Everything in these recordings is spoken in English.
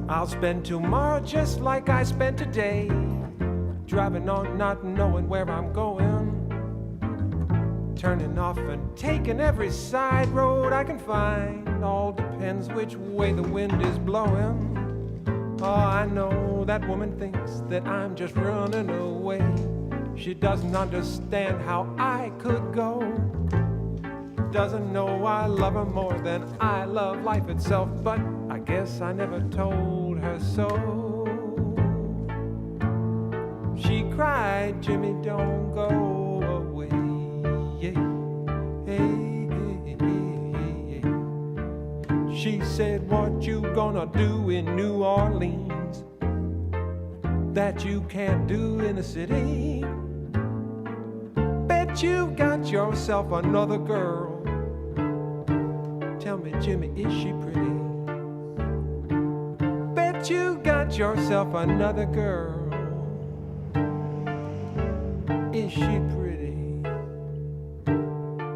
I'll spend tomorrow just like I spent today, driving on not knowing where I'm going, turning off and taking every side road I can find. All depends which way the wind is blowing. Oh, I know that woman thinks that I'm just running away. She doesn't understand how I could go. Doesn't know I love her more than I love life itself, but I guess I never told her so. She cried, Jimmy, don't go away. She said, what you gonna do in New Orleans that you can't do in the city? Bet you got yourself another girl. Tell me, Jimmy, is she pretty? Bet you got yourself another girl. Is she pretty?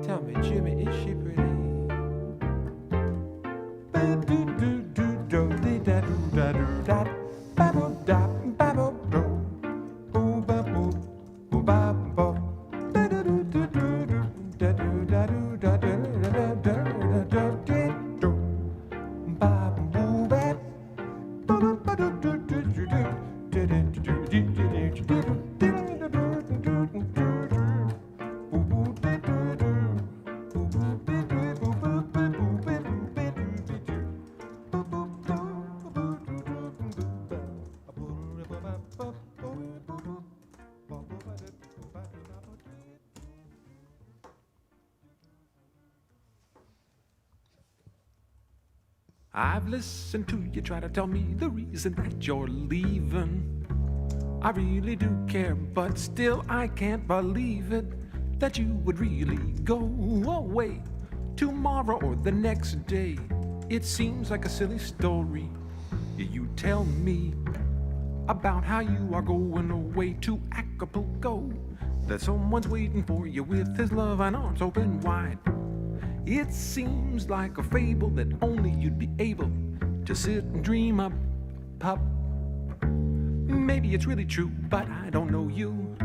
Tell me, Jimmy, is she pretty? I've listened to you try to tell me the reason that you're leaving. I really do care, but still I can't believe it, that you would really go away tomorrow or the next day. It seems like a silly story. You tell me about how you are going away to Acapulco, that someone's waiting for you with his love and arms open wide. It seems like a fable that only you'd be able to sit and dream up. Maybe it's really true, but I don't know you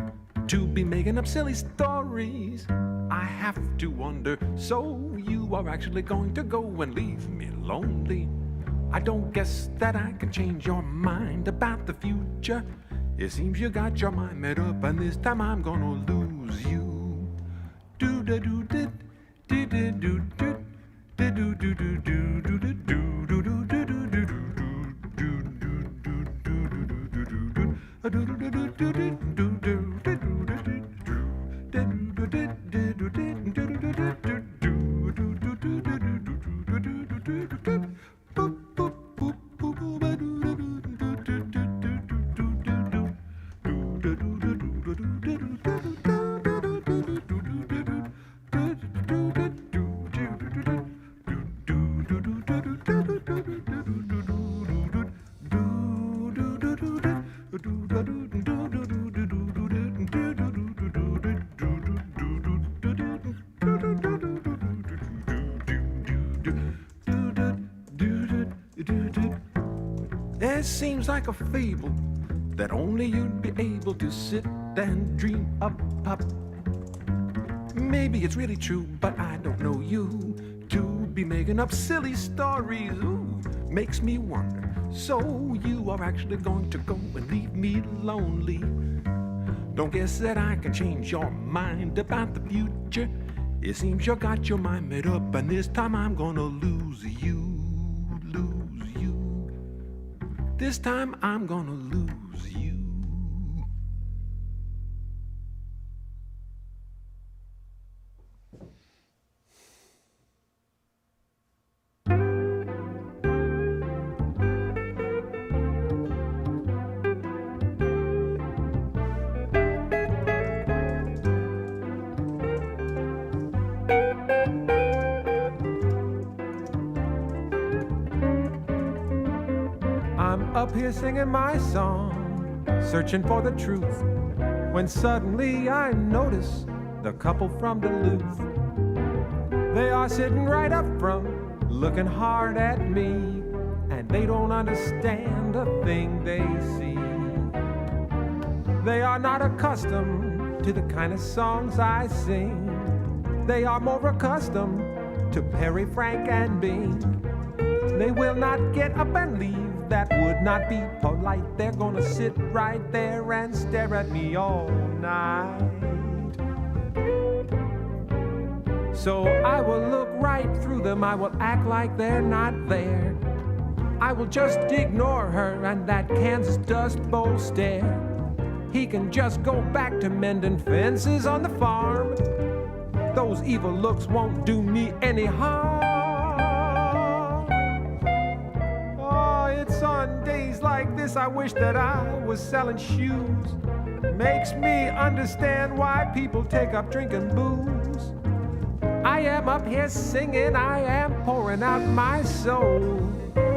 to be making up silly stories. I have to wonder, so you are actually going to go and leave me lonely? I don't guess that I can change your mind about the future. It seems you got your mind made up, and this time I'm gonna lose you. Do-da-do-did. It seems like a fable that only you'd be able to sit and dream up. Maybe it's really true, but I don't know you to be making up silly stories. Ooh, makes me wonder, so you are actually going to go and leave me lonely? Don't guess that I can change your mind about the future. It seems you got your mind made up, and this time I'm gonna lose you. This time I'm gonna lose you. I'm up here singing my song, searching for the truth, when suddenly I notice the couple from Duluth. They are sitting right up front, looking hard at me, and they don't understand a thing they see. They are not accustomed to the kind of songs I sing. They are more accustomed to Perry, Frank, and Bing. They will not get up and leave, that would not be polite. They're gonna sit right there and stare at me all night. So I will look right through them, I will act like they're not there. I will just ignore her and that Kansas Dust Bowl stare. He can just go back to mending fences on the farm. Those evil looks won't do me any harm. Oh, it's on days like this I wish that I was selling shoes. Makes me understand why people take up drinking booze. I am up here singing, I am pouring out my soul.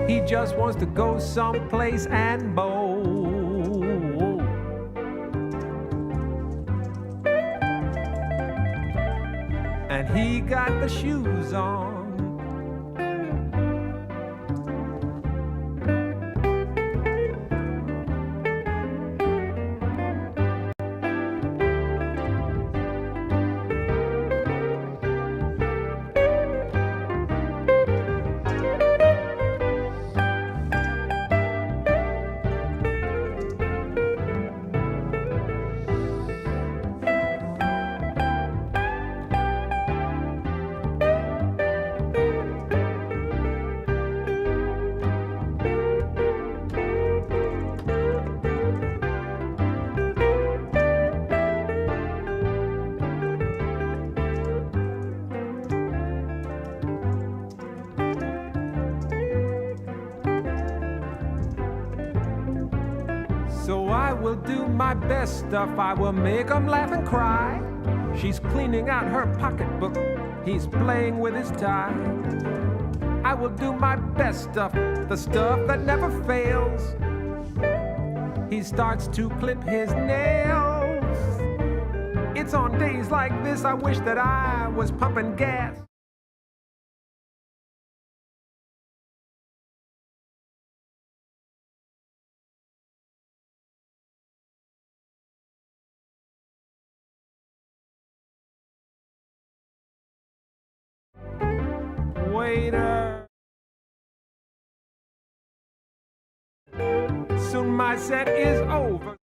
He just wants to go someplace and bowl. And he got the shoes on. So I will do my best stuff, I will make him laugh and cry. She's cleaning out her pocketbook, he's playing with his tie. I will do my best stuff, the stuff that never fails. He starts to clip his nails. It's on days like this I wish that I was pumping gas. Waiter, soon my set is over.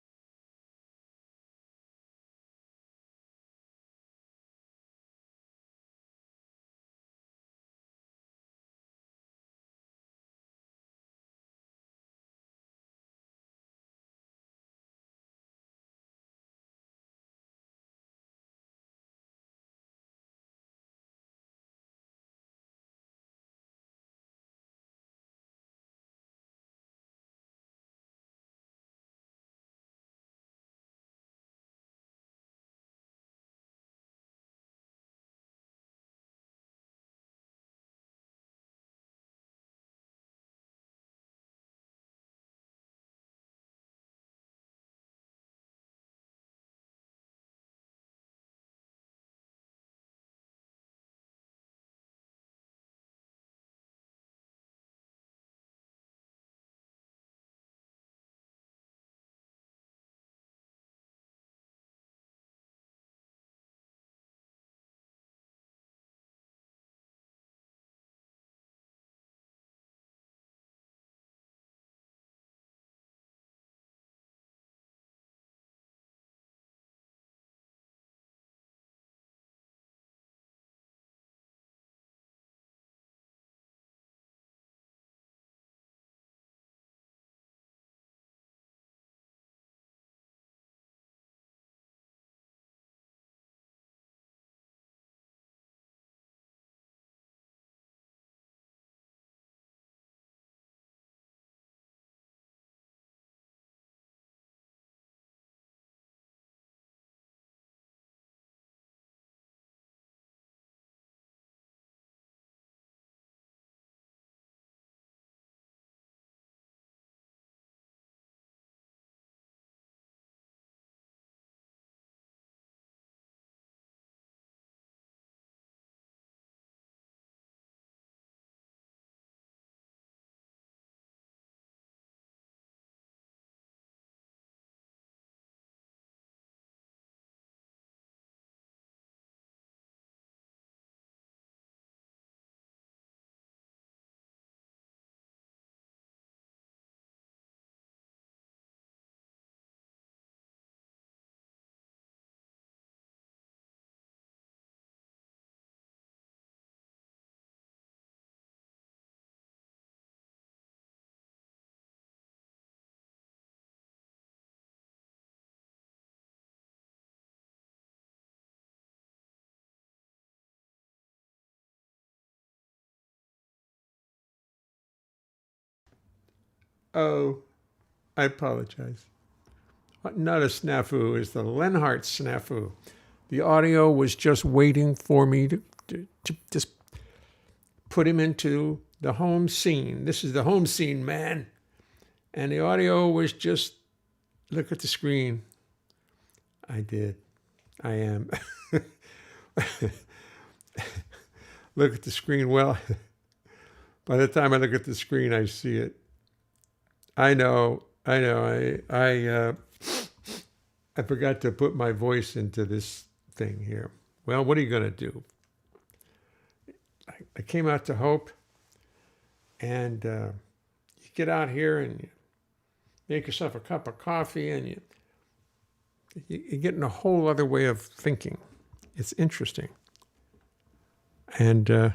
Oh, I apologize. Not a snafu. It's the Leonhart snafu. The audio was just waiting for me to just put him into the home scene. This is the home scene, man. And the audio was just, look at the screen. I did. I am. Look at the screen. Well, by the time I look at the screen, I see it. I know. I forgot to put my voice into this thing here. Well, what are you going to do? I came out to Hope, and you get out here and you make yourself a cup of coffee, and you get in a whole other way of thinking. It's interesting. And I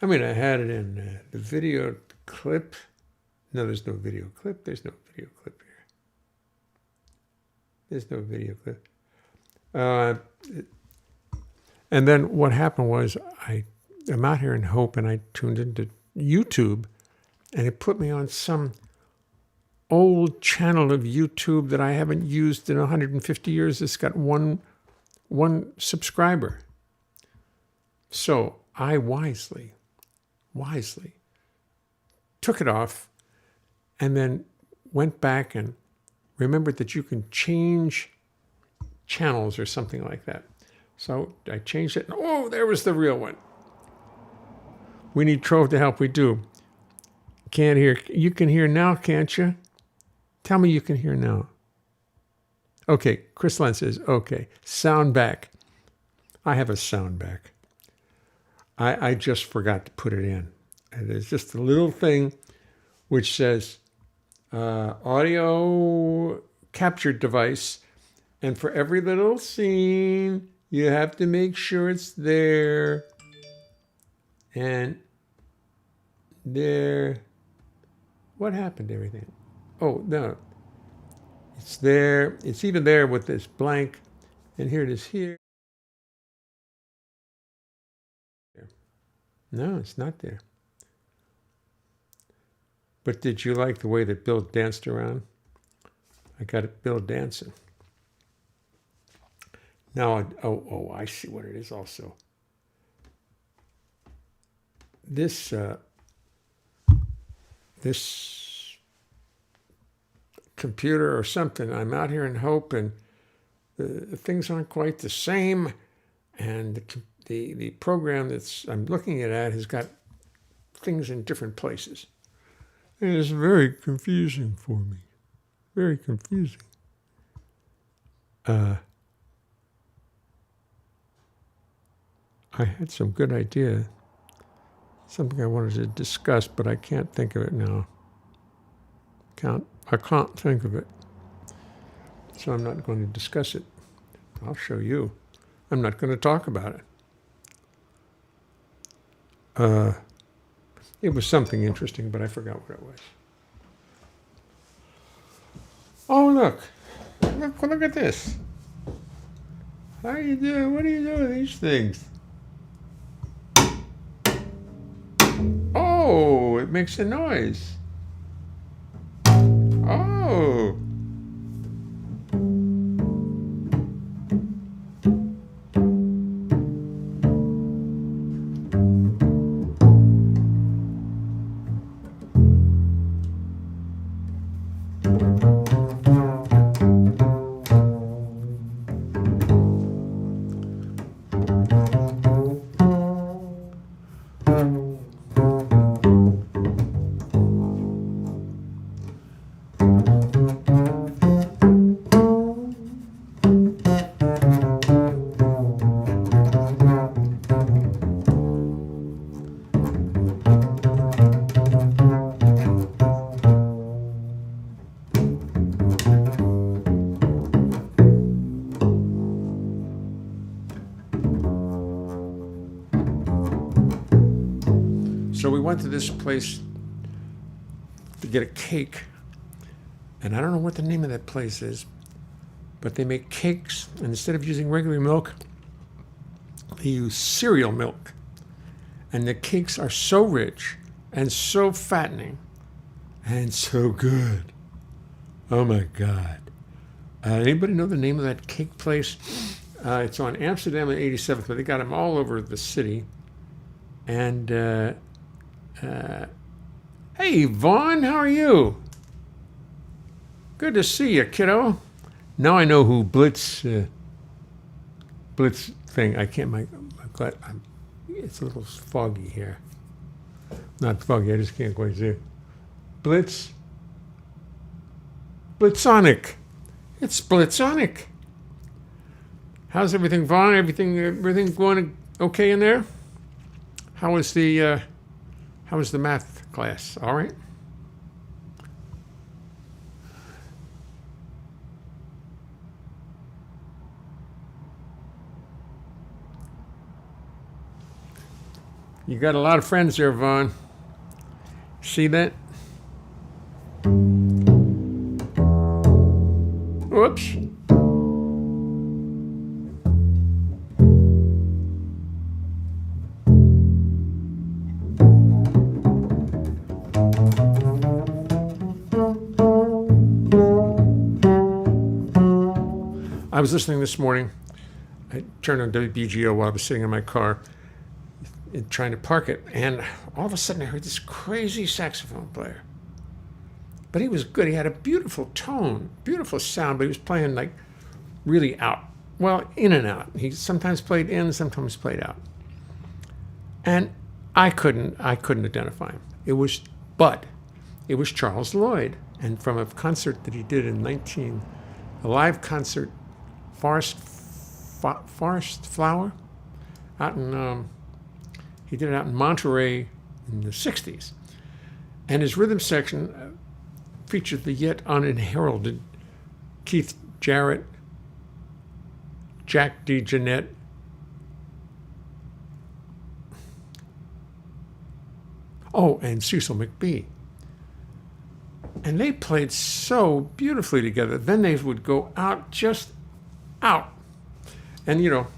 had it in the video clip. No, there's no video clip. There's no video clip here. There's no video clip. And then what happened was I'm out here in Hope, and I tuned into YouTube, and it put me on some old channel of YouTube that I haven't used in 150 years. It's got one subscriber. So I wisely took it off, and then went back and remembered that you can change channels or something like that. So I changed it. Oh, there was the real one. We need Trove to help. We do. Can't hear. You can hear now, can't you? Tell me you can hear now. Okay, Chris Len says, okay, sound back. I have a sound back. I just forgot to put it in. And there's just a little thing which says audio capture device. And for every little scene, you have to make sure it's there. And there. What happened to everything? Oh, no. It's there. It's even there with this blank. And here it is here. No, it's not there. But did you like the way that Bill danced around? I got it, Bill dancing. Now, I see what it is also. This computer or something, I'm out here in Hope, and the things aren't quite the same, and the program I'm looking at has got things in different places. And it's very confusing for me. Very confusing. I had some good idea, something I wanted to discuss, but I can't think of it now. I can't think of it. So I'm not going to discuss it. I'll show you. I'm not going to talk about it. It was something interesting, but I forgot what it was. Oh, look at this. How are you doing? What are you doing with these things? Oh, it makes a noise. Oh. So we went to this place to get a cake, and I don't know what the name of that place is, but they make cakes, and instead of using regular milk, they use cereal milk. And the cakes are so rich and so fattening and so good. Oh my God. Anybody know the name of that cake place? It's on Amsterdam and 87th, but they got them all over the city. And hey, Vaughn, how are you? Good to see you, kiddo. Now I know who Blitz thing. I can't. It's a little foggy here. Not foggy. I just can't quite see it. Blitzonic. It's Blitzonic. How's everything, Vaughn? Everything going okay in there? How was the math class? All right. You got a lot of friends there, Vaughn. See that? Whoops. I was listening this morning. I turned on WBGO while I was sitting in my car trying to park it, and all of a sudden I heard this crazy saxophone player. But he was good. He had a beautiful tone, beautiful sound, but he was playing like really out. Well, in and out. He sometimes played in, sometimes played out. And I couldn't identify him. It was Charles Lloyd. And from a concert that he did in a live concert, Forest Flower, out in he did it out in Monterey in the 60s. And his rhythm section featured the yet unheralded Keith Jarrett, Jack DeJohnette, and Cecil McBee. And they played so beautifully together. Then they would go out, just out. And, you know,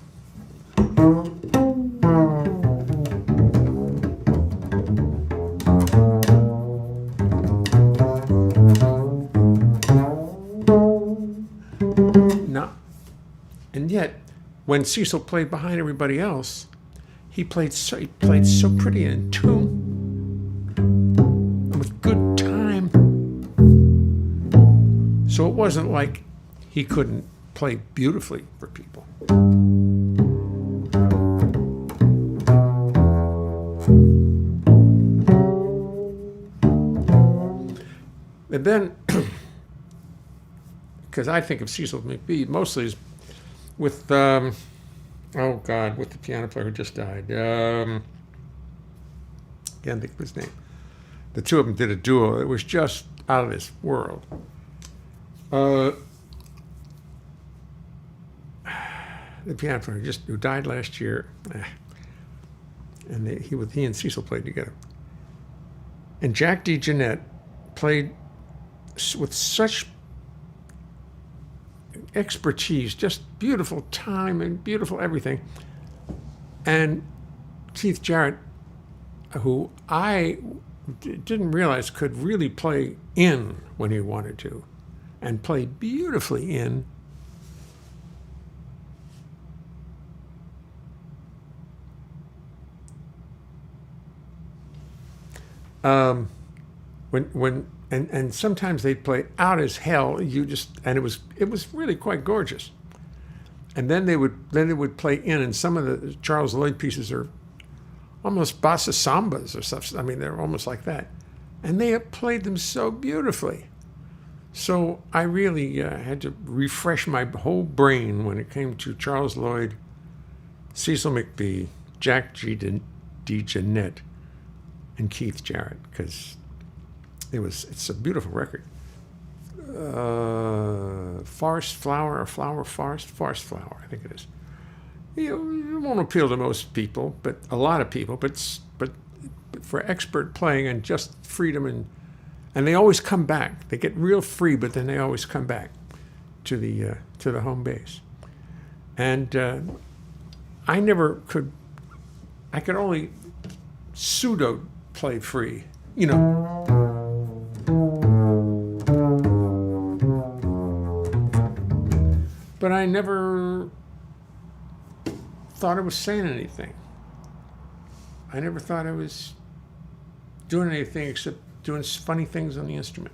and yet, when Cecil played behind everybody else, he played so pretty and in tune, and with good time. So it wasn't like he couldn't play beautifully for people. And then, because I think of Cecil McBee mostly as with, with the piano player who just died. Can't think of his name. The two of them did a duo. It was just out of this world. The piano player who died last year, and he and Cecil played together. And Jack DeJohnette played with such expertise, just beautiful time and beautiful everything. And Keith Jarrett, who I didn't realize could really play in when he wanted to, and play beautifully in. And sometimes they'd play out as hell. And it was really quite gorgeous. And then they would play in, and some of the Charles Lloyd pieces are almost bossa sambas or stuff. I mean, they're almost like that. And they played them so beautifully. So I really had to refresh my whole brain when it came to Charles Lloyd, Cecil McBee, Jack DeJohnette, and Keith Jarrett, because it's a beautiful record. Forest Flower, Forest Flower, I think it is. It won't appeal to most people, but a lot of people. But for expert playing and just freedom, and they always come back. They get real free, but then they always come back to the home base. And I never could. I could only pseudo play free, you know. I never thought I was saying anything. I never thought I was doing anything except doing funny things on the instrument.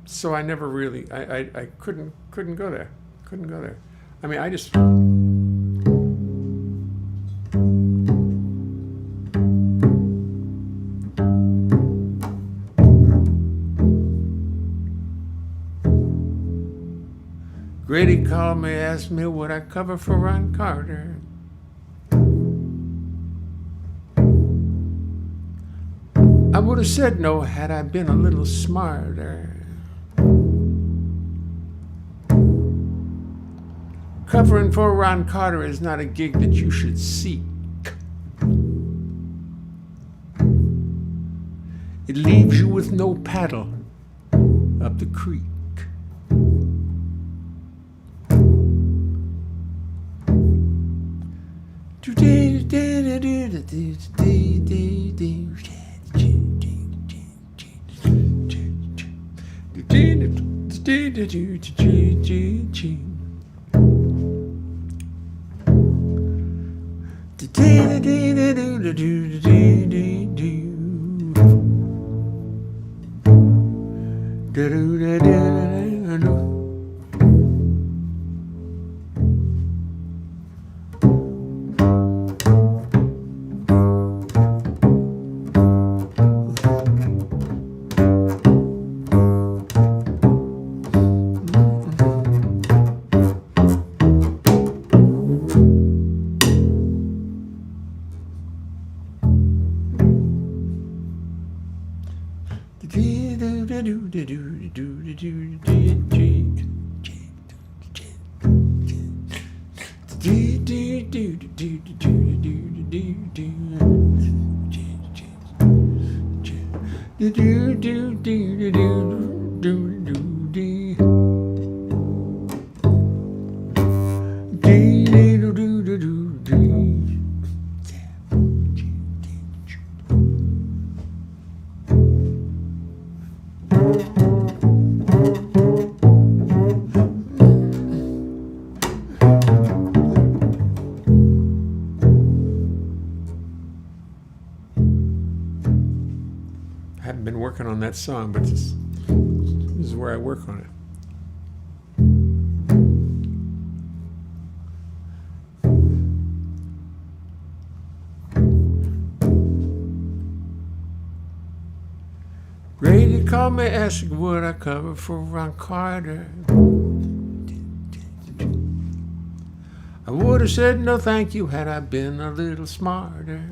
So I never really, I couldn't go there. Couldn't go there. I mean, I just. Grady called me, asked me would I cover for Ron Carter. I would have said no had I been a little smarter. Covering for Ron Carter is not a gig that you should seek. It leaves you with no paddle up the creek. On that song, but this is where I work on it. Grady called me, asked would I cover for Ron Carter. I would have said no thank you had I been a little smarter.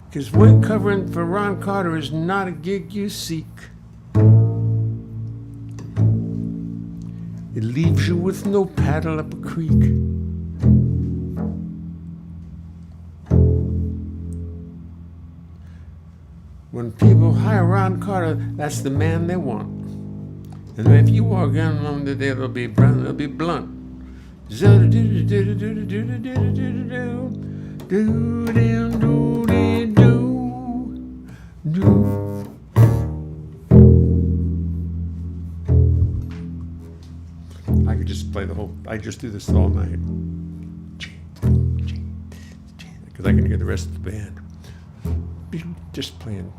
Because when covering for Ron Carter is not a gig you seek. It leaves you with no paddle up a creek. When people hire Ron Carter, that's the man they want. And if you walk in on today, they'll be blunt. I could just play the whole. I just do this all night because I can hear the rest of the band just playing.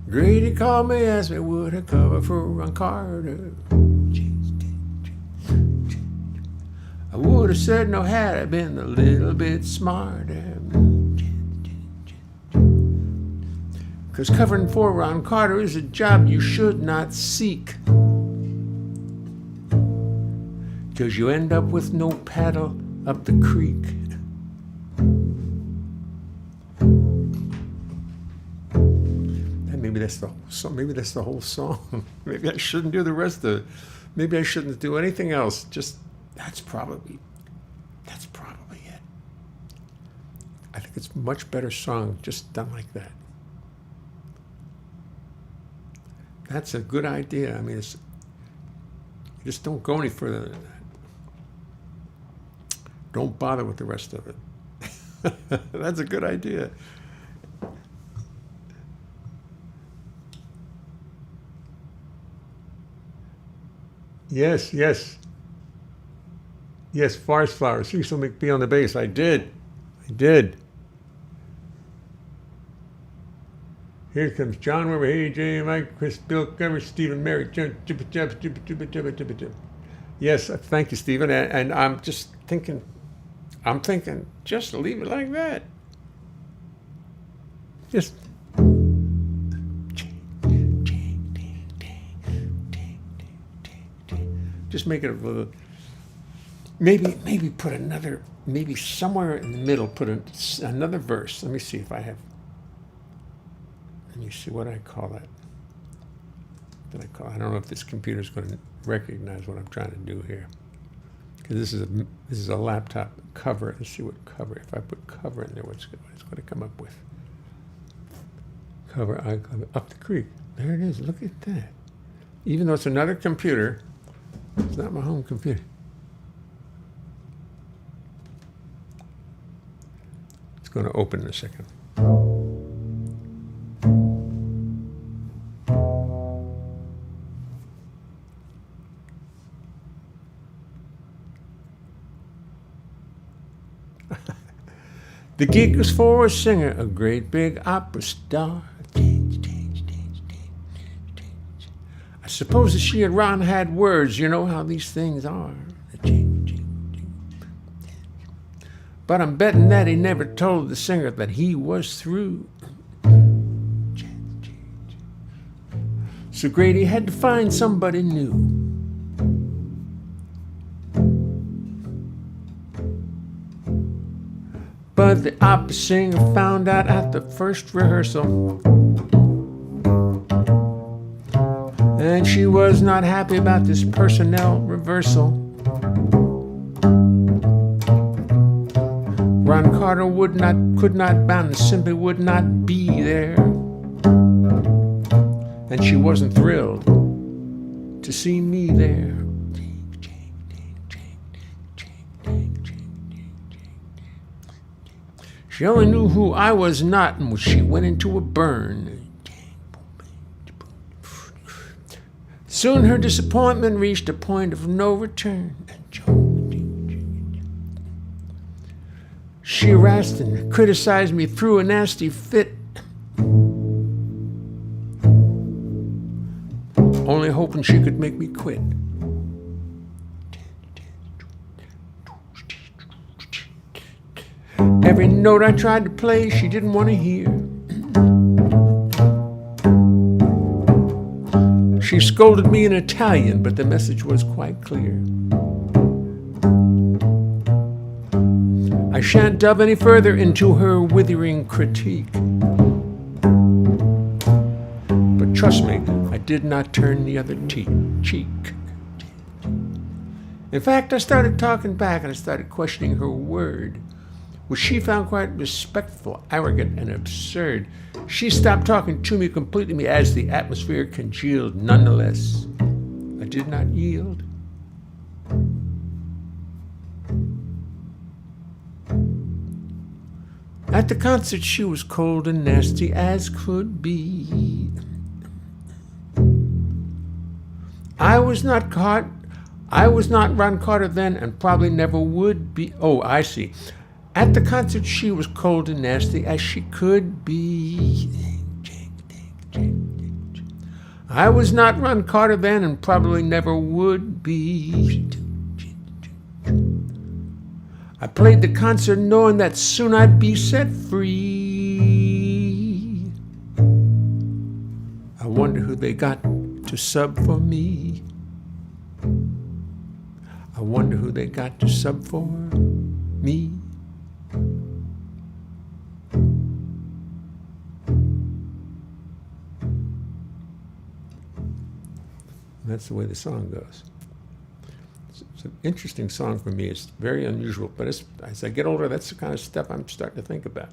Grady called me, asked me would I cover for Ron Carter. I would have said no had I been a little bit smarter. 'Cause covering for Ron Carter is a job you should not seek. 'Cause you end up with no paddle up the creek. And maybe that's the whole song. Maybe that's the whole song. Maybe I shouldn't do the rest of it. Maybe I shouldn't do anything else. Just that's probably it. I think it's a much better song just done like that. That's a good idea. I mean, you just don't go any further than that. Don't bother with the rest of it. That's a good idea. Yes. Yes, Forest Flowers. Cecil McBee on the bass. I did. Here comes John Weber, hey, Jay, Mike, Chris, Bill, Trevor, Stephen, Mary, John, Yes, thank you, Stephen. And I'm thinking, just leave it like that. Just make it a little, maybe put another, maybe somewhere in the middle, put another verse. Let me see if I have. Let me see what I call that. I don't know if this computer is going to recognize what I'm trying to do here, because this is a laptop cover. Let's see what cover. If I put cover in there, what's going to come up with? Cover icon up the creek. There it is. Look at that. Even though it's another computer, it's not my home computer. It's going to open in a second. The gig was for a singer, a great big opera star. I suppose that she and Ron had words, you know how these things are. But I'm betting that he never told the singer that he was through. So Grady had to find somebody new. But the opera singer found out at the first rehearsal, and she was not happy about this personnel reversal. Ron Carter could not bound and simply would not be there, and she wasn't thrilled to see me there. She only knew who I was not, and she went into a burn. Soon her disappointment reached a point of no return. She harassed and criticized me through a nasty fit, only hoping she could make me quit. Every note I tried to play, she didn't want to hear. She scolded me in Italian, but the message was quite clear. I shan't delve any further into her withering critique. But trust me, I did not turn the other cheek. In fact, I started talking back and I started questioning her word, which she found quite respectful, arrogant, and absurd. She stopped talking to me completely as the atmosphere congealed. Nonetheless, I did not yield. At the concert, she was cold and nasty as could be. I was not Ron Carter then, and probably never would be. Oh, I see. At the concert, she was cold and nasty as she could be. I was not Ron Carter then, and probably never would be. I played the concert knowing that soon I'd be set free. who they got to sub for me. I wonder who they got to sub for me. That's the way the song goes. It's an interesting song for me. It's very unusual, but as I get older, that's the kind of stuff I'm starting to think about.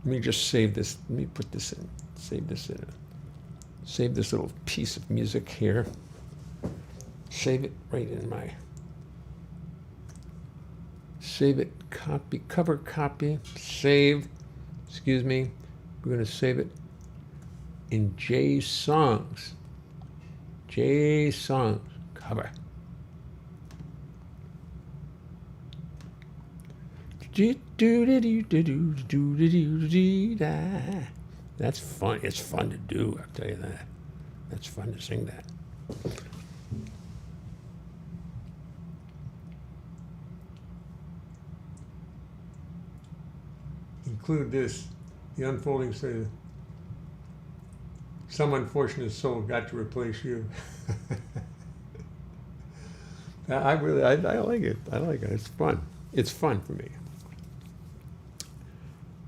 Let me just save this. Let me put this in. Save this in. Save this little piece of music here. Save it right in my. Save it. Copy. Cover copy. Save. Excuse me. We're going to save it in J Songs. J Songs. Cover. That's fun. It's fun to do, I'll tell you that. That's fun to sing that. Include this, the unfolding story. Some unfortunate soul got to replace you. I like it. I like it. It's fun. It's fun for me.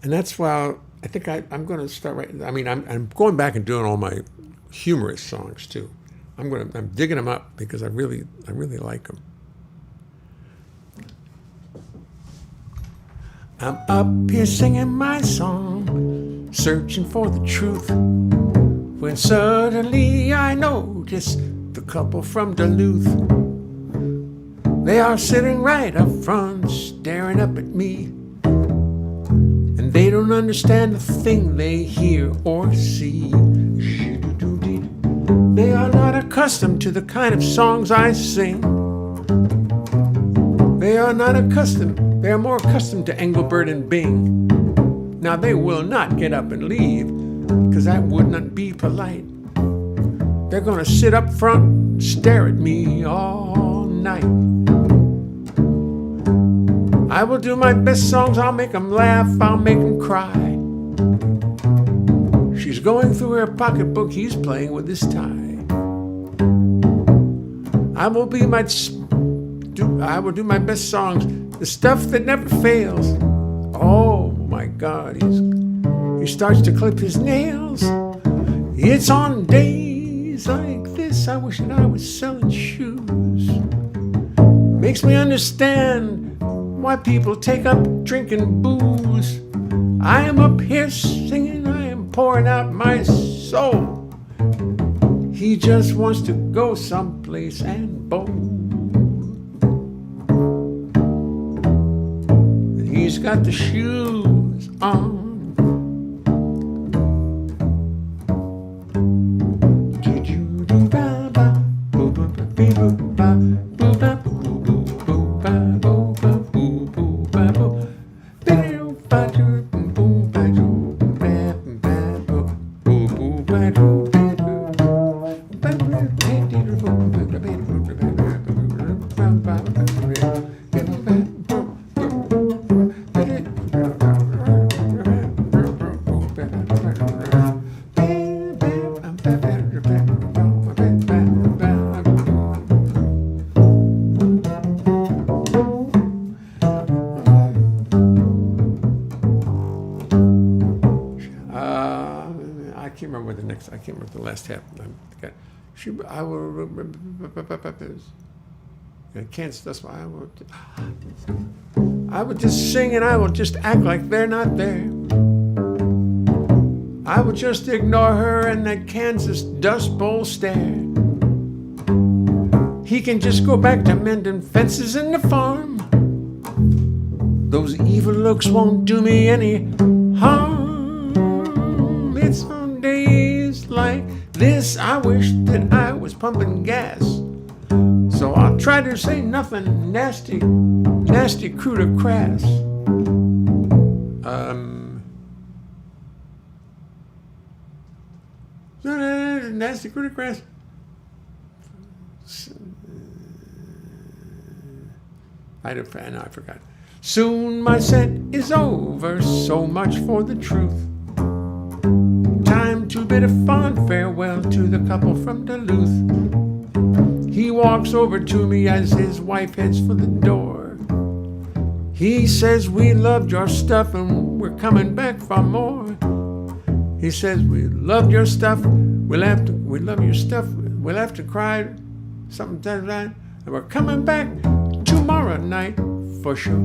And that's why I think I'm going to start writing. I mean, I'm going back and doing all my humorous songs too. I'm digging them up because I really like them. I'm up here singing my song, searching for the truth, when suddenly I notice the couple from Duluth. They are sitting right up front, staring up at me. And they don't understand a thing they hear or see. They are not accustomed to the kind of songs I sing. They are not accustomed. They are more accustomed to Engelbert and Bing. Now they will not get up and leave, because that would not be polite. They're gonna sit up front, stare at me all night. I will do my best songs, I'll make them laugh, I'll make them cry. She's going through her pocketbook, he's playing with his tie. I will do my best songs, the stuff that never fails. Oh my God, he starts to clip his nails. It's on days like this I wish that I was selling shoes. Makes me understand why people take up drinking booze. I am up here singing, I am pouring out my soul. He just wants to go someplace and bowl. He's got the shoes on. I can't remember the last half. I will remember. I can't. That's why I would just sing and I will just act like they're not there. I would just ignore her and that Kansas Dust Bowl stare. He can just go back to mending fences in the farm. Those evil looks won't do me any harm. It's on days like this I wish that I was pumping gas. So I'll try to say nothing nasty, crude or crass. Nasty, crude or crass. I forgot. Soon my set is over, so much for the truth. Time to bit of fond farewell to the couple from Duluth. He walks over to me as his wife heads for the door. He says, we loved your stuff and we're coming back for more. He says, we loved your stuff, we love your stuff, we'll have to cry, something like that, and we're coming back tomorrow night for sure.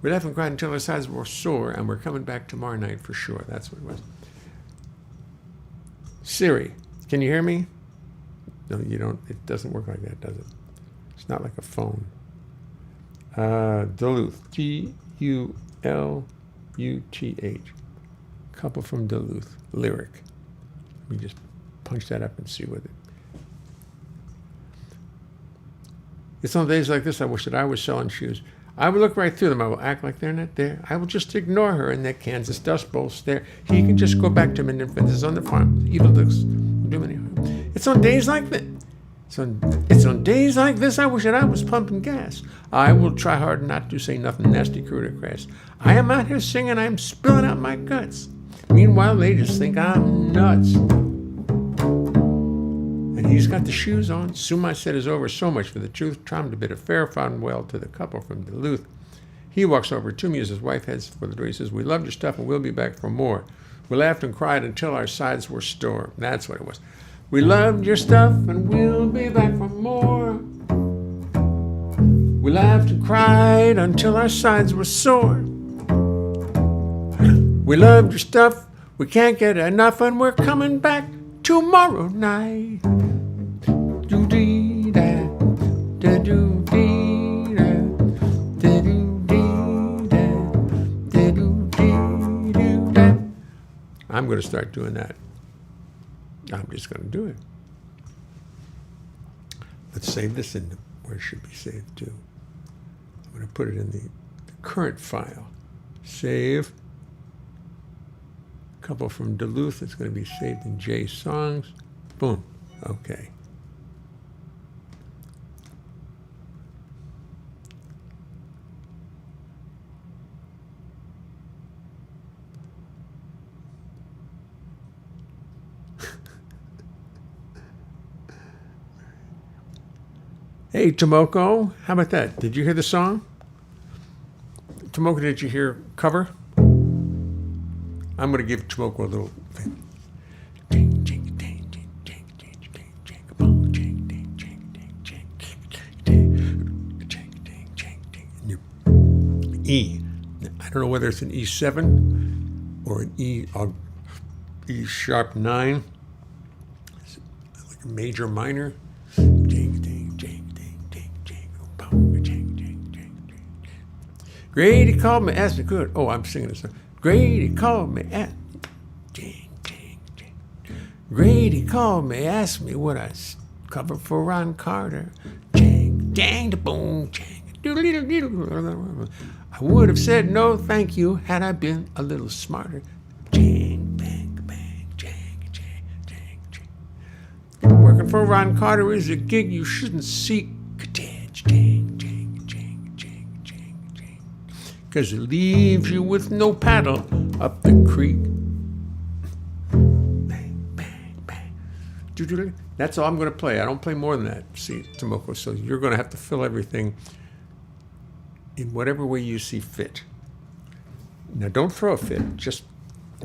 We laughed and cried until our sides were sore, and we're coming back tomorrow night for sure. That's what it was. Siri, can you hear me? No, you don't. It doesn't work like that, does it? It's not like a phone. Duluth. Duluth. Couple from Duluth. Lyric. Let me just punch that up and see what it. It's on days like this I wish that I was selling shoes. I will look right through them. I will act like they're not there. I will just ignore her in that Kansas Dust Bowl stare. He can just go back to Minden Fences on the farm. Evil looks do many harm. It's on days like this. It's on days like this I wish that I was pumping gas. I will try hard not to say nothing nasty, crude, or crass. I am out here singing. I'm spilling out my guts. Meanwhile, they just think I'm nuts. And he's got the shoes on. Soon my set is over. So much for the truth. Trying to bid a fair farewell to the couple from Duluth. He walks over to me as his wife heads for the door. He says, we loved your stuff and we'll be back for more. We laughed and cried until our sides were sore. That's what it was. We loved your stuff and we'll be back for more. We laughed and cried until our sides were sore. We loved your stuff, we can't get enough, and we're coming back tomorrow night. Do-dee-da, da-doo-dee-da, da-doo-dee-da, da-doo-dee-doo-da. I'm going to start doing that. I'm just going to do it. Let's save this in where it should be saved to. I'm going to put it in the current file. Save. Couple from Duluth. It's going to be saved in J Songs. Boom. Okay. Hey, Tomoko, how about that? Did you hear the song? Tomoko, did you hear cover? I'm going to give Tomoko a little thing. E. I don't know whether it's an E7 or an E sharp 9. It's like a major minor. Grady called me, asked me good. Oh, I'm singing this song. Grady called me, Grady called me, asked me what I covered for Ron Carter. Jang, dang, da boom, jang, doodle doodle. I would have said no, thank you, had I been a little smarter. Jang, bang, bang, jang, jang, jang, jang. Working for Ron Carter is a gig you shouldn't seek. Jang, jang, jang, jang, jang, jang. 'Cause it leaves you with no paddle up the creek. Bang, bang, bang. That's all I'm going to play. I don't play more than that, see, Tomoko. So you're going to have to fill everything in whatever way you see fit. Now, don't throw a fit. Just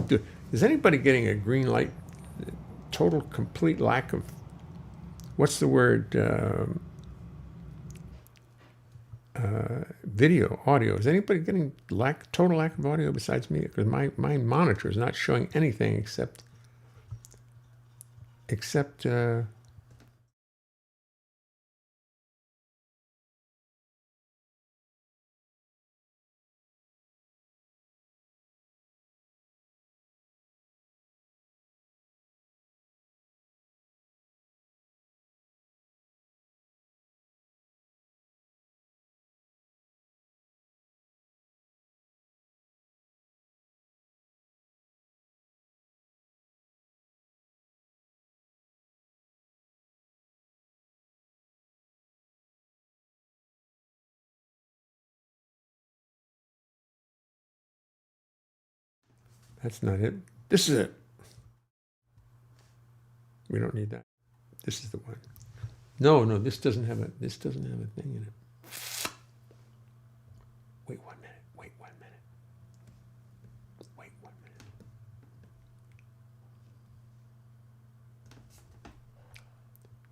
do it. Is anybody getting a green light? Total, complete lack of, what's the word? Video, audio. Is anybody getting total lack of audio besides me? Because my monitor is not showing anything except That's not it. This is it. We don't need that. This is the one. No, this doesn't have a thing in it. Wait 1 minute. Wait 1 minute. Wait 1 minute.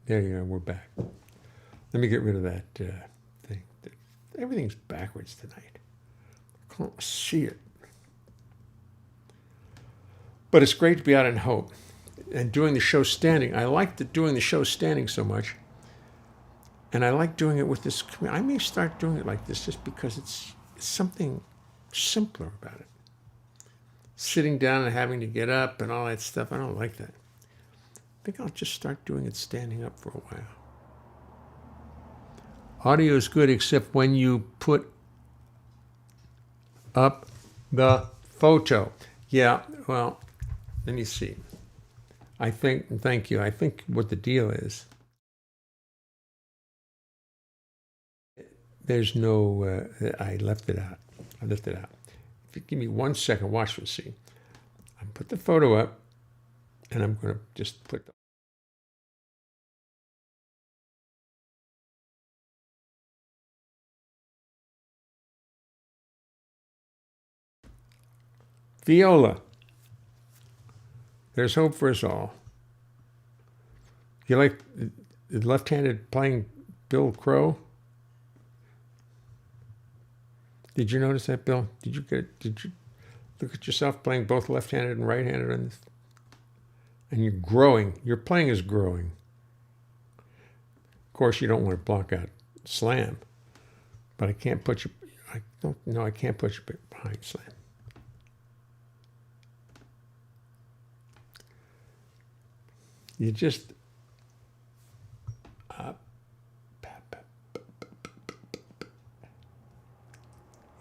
There you go. We're back. Let me get rid of that thing. Everything's backwards tonight. I can't see it. But it's great to be out in Hope and doing the show standing. I like doing the show standing so much. And I like doing it with this. I may start doing it like this just because it's something simpler about it. Sitting down and having to get up and all that stuff, I don't like that. I think I'll just start doing it standing up for a while. Audio is good except when you put up the photo. Yeah, well, let me see. Thank you. I think what the deal is, there's no, I left it out. If you give me 1 second, watch and see. I put the photo up, and I'm going to just put the viola. There's hope for us all. You like the left-handed playing Bill Crow? Did you notice that, Bill? Did you look at yourself playing both left-handed and right-handed on this? And you're growing. Your playing is growing. Of course, you don't want to block out slam, but I can't put you. I can't put you behind slam. You just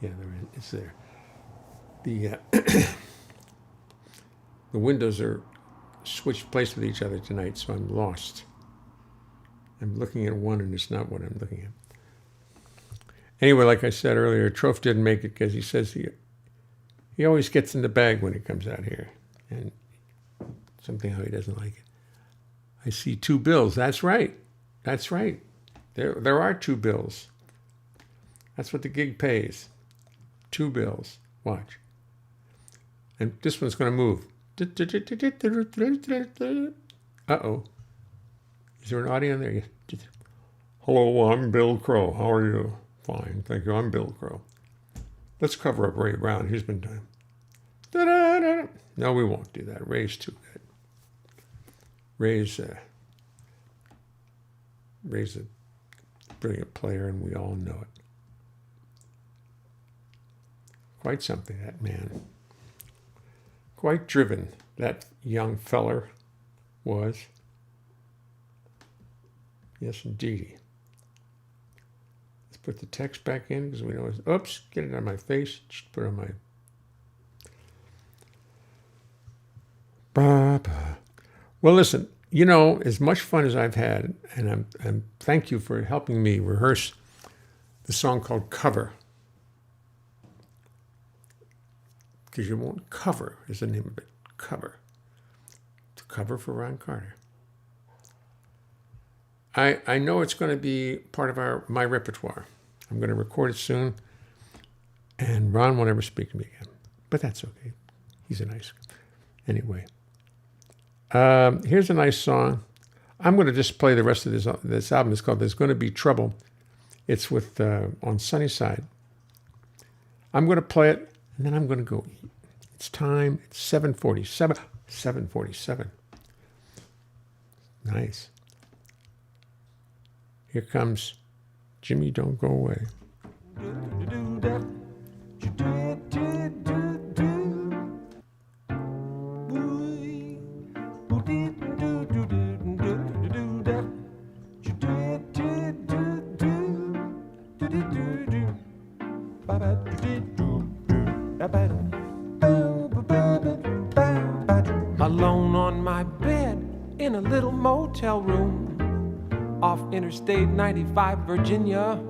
yeah, it's there. The the windows are switched place with each other tonight, so I'm lost. I'm looking at one, and it's not what I'm looking at. Anyway, like I said earlier, Trof didn't make it because he says he always gets in the bag when he comes out here, and somehow he doesn't like it. I see 2 bills. That's right. There are 2 bills. That's what the gig pays. 2 bills. Watch. And this one's going to move. Uh-oh. Is there an audio in there? Yeah. Hello, I'm Bill Crow. How are you? Fine, thank you. I'm Bill Crow. Let's cover up Ray Brown. He's been done. No, we won't do that. Ray's too good. Ray's a brilliant player, and we all know it. Quite something, that man. Quite driven, that young feller was. Yes, indeedy. Let's put the text back in because we know it's, oops, get it on my face. Just put it on my. Well, listen, you know, as much fun as I've had, and I'm thank you for helping me rehearse the song called Cover. Because you won't cover is the name of it. Cover. To cover for Ron Carter. I know it's going to be part of my repertoire. I'm going to record it soon, and Ron won't ever speak to me again. But that's okay. He's a nice guy. Anyway, here's a nice song. I'm going to just play the rest of this album. It's called There's Going to Be Trouble. It's with on Sunnyside. I'm going to play it, and then I'm going to go eat. It's time. It's 7:47. 7:47. Nice. Here comes Jimmy Don't Go Away. Alone on my bed in a little motel room off Interstate 95, Virginia.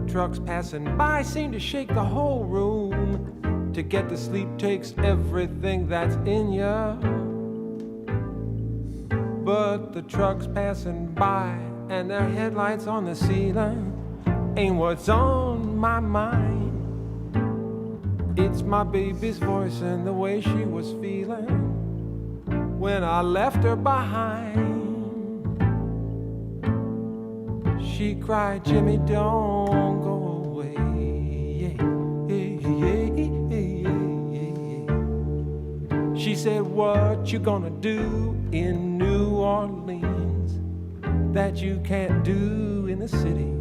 Trucks passing by seem to shake the whole room. To get to sleep takes everything that's in ya. But the trucks passing by and their headlights on the ceiling ain't what's on my mind. It's my baby's voice and the way she was feeling when I left her behind. She cried, Jimmy, don't go away. She said, what you gonna do in New Orleans that you can't do in the city?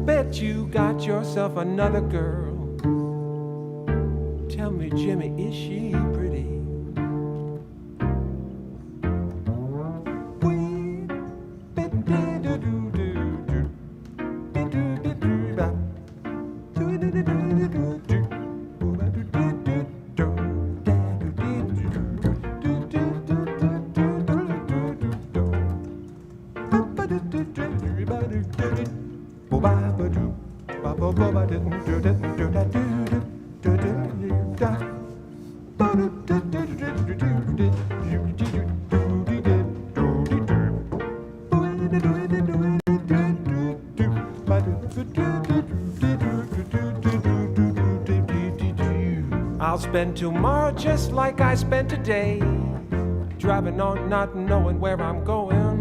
Bet you got yourself another girl. Tell me, Jimmy, is she pretty? I'll spend tomorrow just like I spent today, driving on not knowing where I'm going,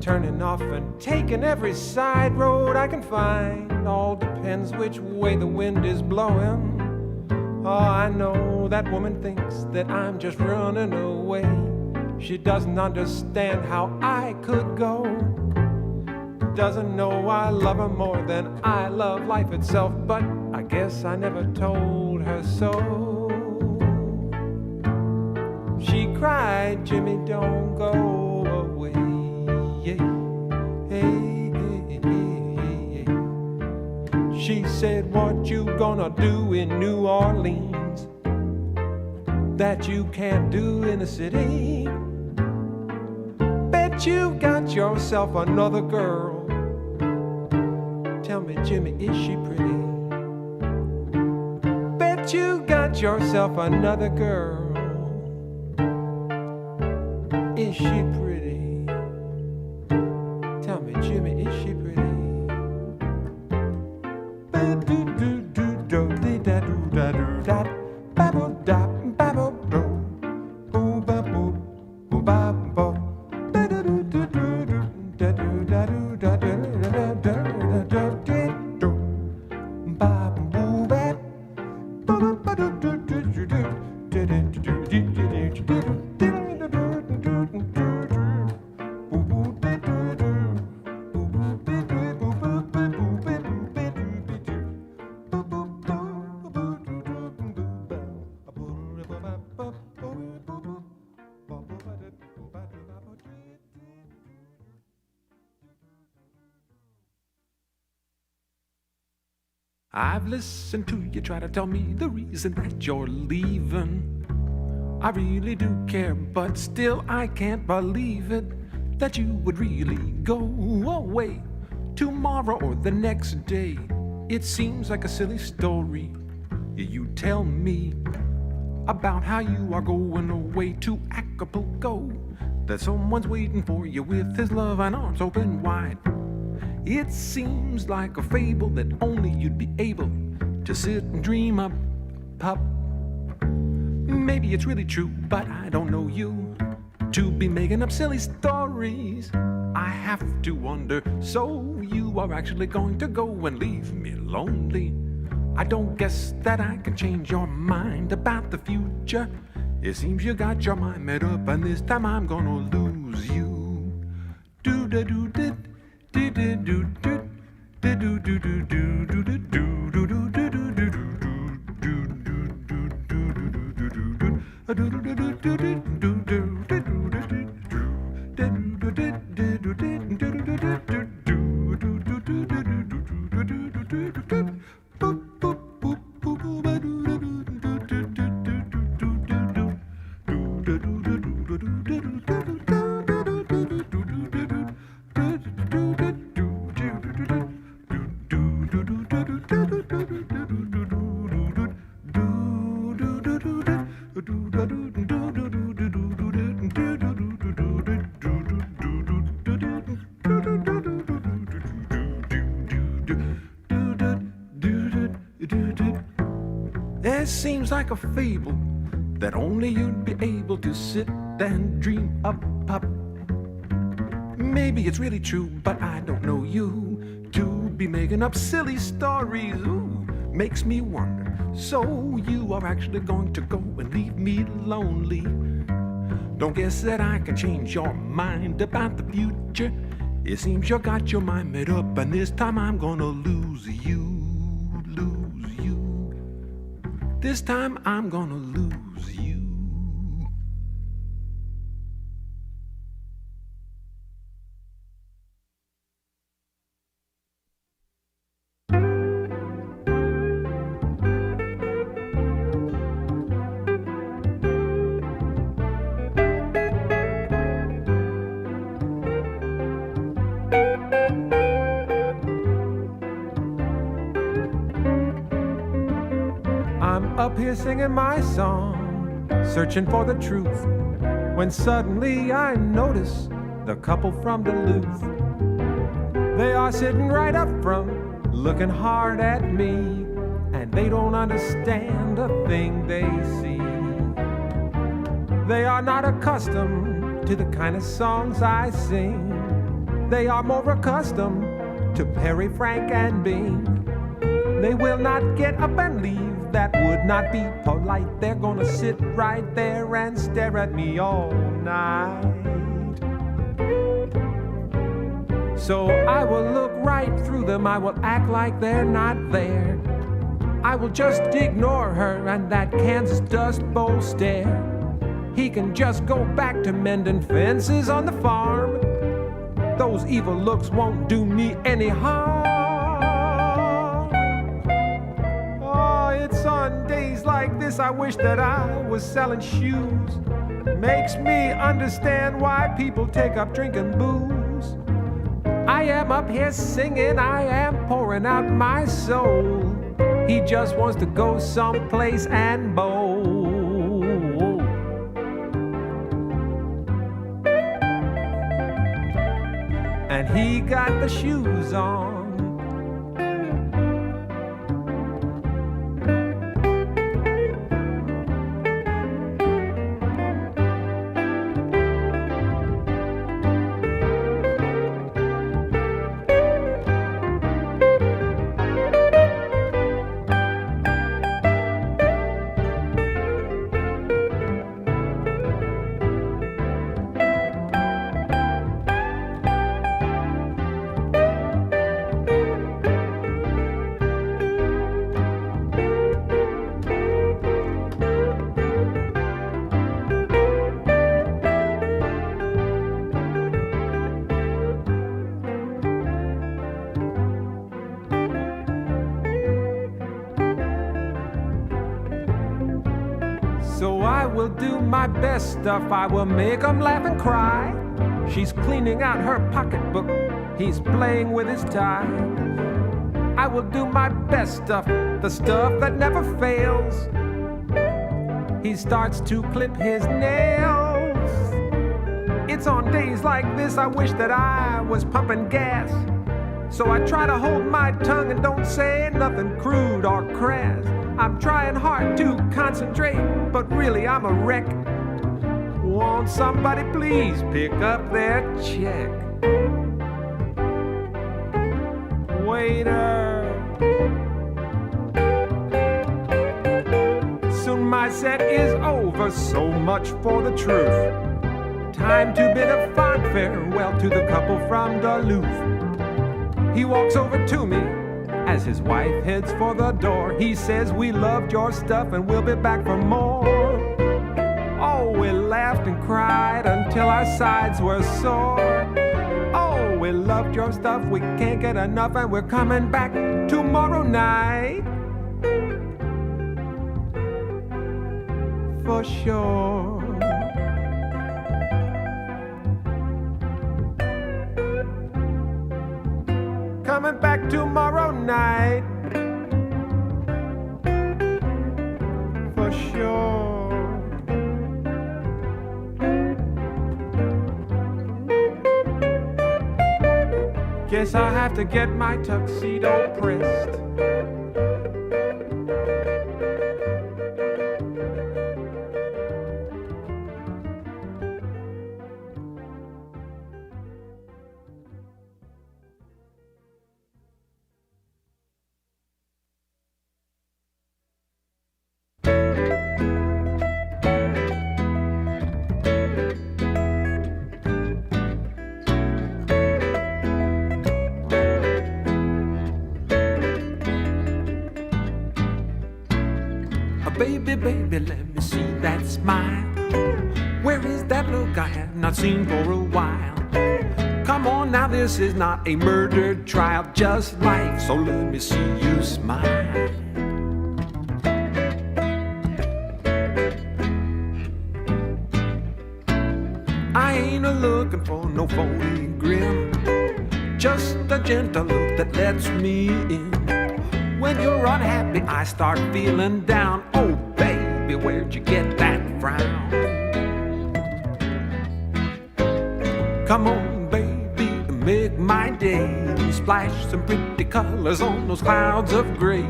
turning off and taking every side road I can find. All depends which way the wind is blowing. Oh, I know that woman thinks that I'm just running away. She doesn't understand how I could go. Doesn't know I love her more than I love life itself, but I guess I never told her so. She cried, Jimmy, don't go away. She said, what you gonna do in New Orleans that you can't do in the city? Bet you got yourself another girl. Tell me, Jimmy, is she pretty? Bet you got yourself another girl. Is she pretty? Tell me, Jimmy, is she pretty? I've listened to you try to tell me the reason that you're leaving. I really do care, but still I can't believe it, that you would really go away tomorrow or the next day. It seems like a silly story you tell me about how you are going away to Acapulco, that someone's waiting for you with his love and arms open wide. It seems like a fable that only you'd be able to sit and dream up. Maybe it's really true, but I don't know you to be making up silly stories. I have to wonder, so you are actually going to go and leave me lonely? I don't guess that I can change your mind about the future. It seems you got your mind made up, and this time I'm gonna lose you. Do-da-do-did. It seems like a fable that only you'd be able to sit and dream up. Maybe it's really true, but I don't know you. To be making up silly stories, ooh, makes me wonder. So you are actually going to go and leave me lonely? Don't guess that I can change your mind about the future. It seems you got your mind made up, and this time I'm gonna lose you. This time I'm gonna lose you. Up here singing my song, searching for the truth, when suddenly I notice the couple from Duluth. They are sitting right up front, looking hard at me, and they don't understand a thing they see. They are not accustomed to the kind of songs I sing. They are more accustomed to Perry, Frank, and Bean. They will not get up and leave, that would not be polite. They're gonna sit right there and stare at me all night. So I will look right through them, I will act like they're not there. I will just ignore her and that Kansas Dust Bowl stare. He can just go back to mending fences on the farm. Those evil looks won't do me any harm. It's on days like this I wish that I was selling shoes. Makes me understand why people take up drinking booze. I am up here singing, I am pouring out my soul. He just wants to go someplace and bowl. And he got the shoes on. So I will do my best stuff, I will make him laugh and cry. She's cleaning out her pocketbook, he's playing with his tie. I will do my best stuff, the stuff that never fails. He starts to clip his nails. It's on days like this I wish that I was pumping gas. So I try to hold my tongue and don't say nothing crude or crass. I'm trying hard to concentrate, but really I'm a wreck. Won't somebody please pick up their check? Waiter. Soon my set is over, so much for the truth. Time to bid a fond farewell to the couple from Duluth. He walks over to me as his wife heads for the door. He says, we loved your stuff and we'll be back for more. Oh, we laughed and cried until our sides were sore. Oh, we loved your stuff, we can't get enough, and we're coming back tomorrow night. For sure. Coming back tomorrow night. For sure. Guess I'll have to get my tuxedo pressed. baby, baby, let me see that smile. Where is that look I have not seen for a while? Come on now, this is not a murder trial, just life, so let me see you smile. I ain't a-looking for no phony grin, just a gentle look that lets me in. When you're unhappy, I start feeling down. Oh, baby, where'd you get that frown? Come on, baby, make my day. Splash some pretty colors on those clouds of gray.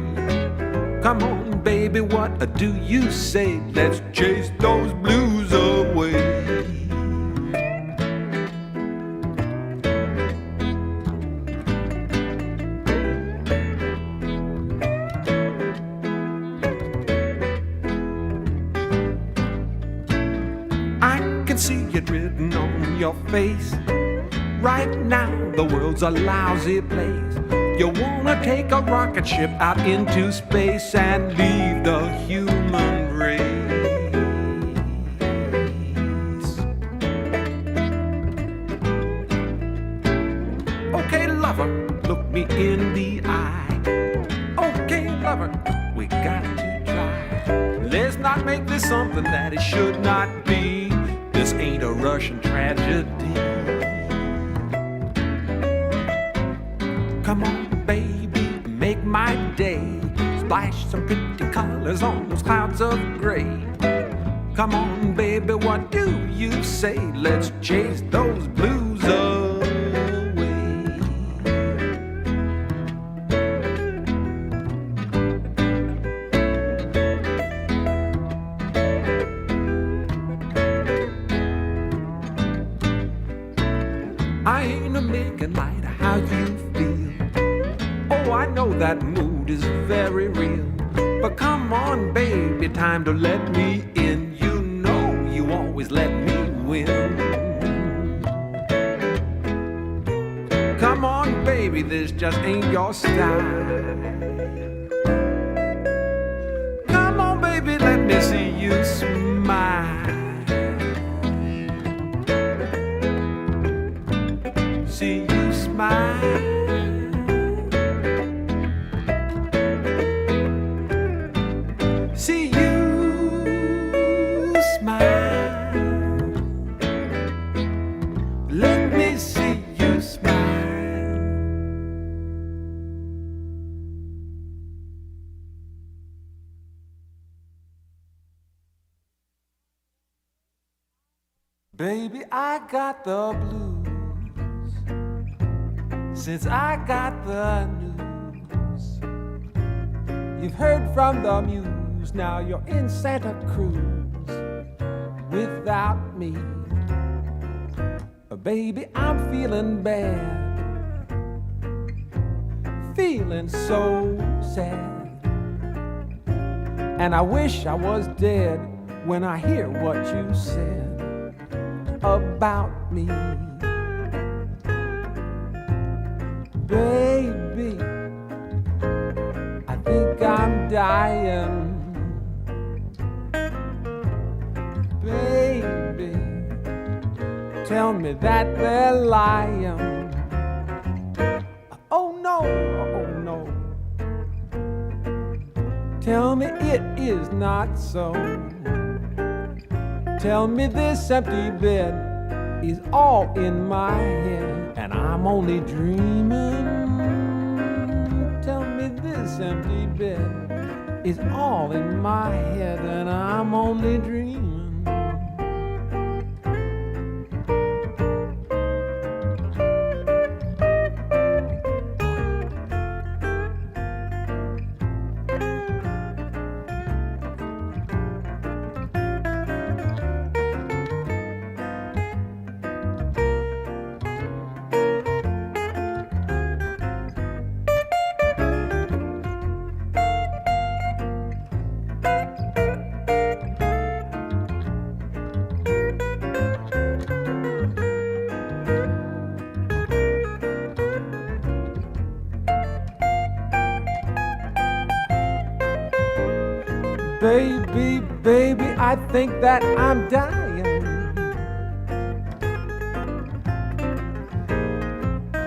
Come on, baby, what do you say? Let's chase those blues away. See it written on your face. Right now the world's a lousy place. You wanna take a rocket ship out into space and leave the human race. Okay, lover, look me in the eye. Okay, lover, we got to try. Let's not make this something that it should not be. This ain't a Russian tragedy. Come on, baby, make my day. Splash some pretty colors on those clouds of gray. Come on, baby, what do you say? Let's chase those blues away. I ain't making light of how you feel. Oh, I know that mood is very real. But come on, baby, time to let me in. You know you always let me win. Come on, baby, this just ain't your style. Come on, baby, let me see you smile. See you smile. See you smile. Let me see you smile. Baby, I got the blues since I got the news. You've heard from the muse, now you're in Santa Cruz without me. Baby, I'm feeling bad, feeling so sad. And I wish I was dead when I hear what you said about me. Baby, I think I'm dying. Baby, tell me that they're lying. Oh no, oh no. Tell me it is not so. Tell me this empty bed is all in my head and I'm only dreaming. Tell me this empty bed is all in my head and I'm only dreaming. Baby, baby, I think that I'm dying.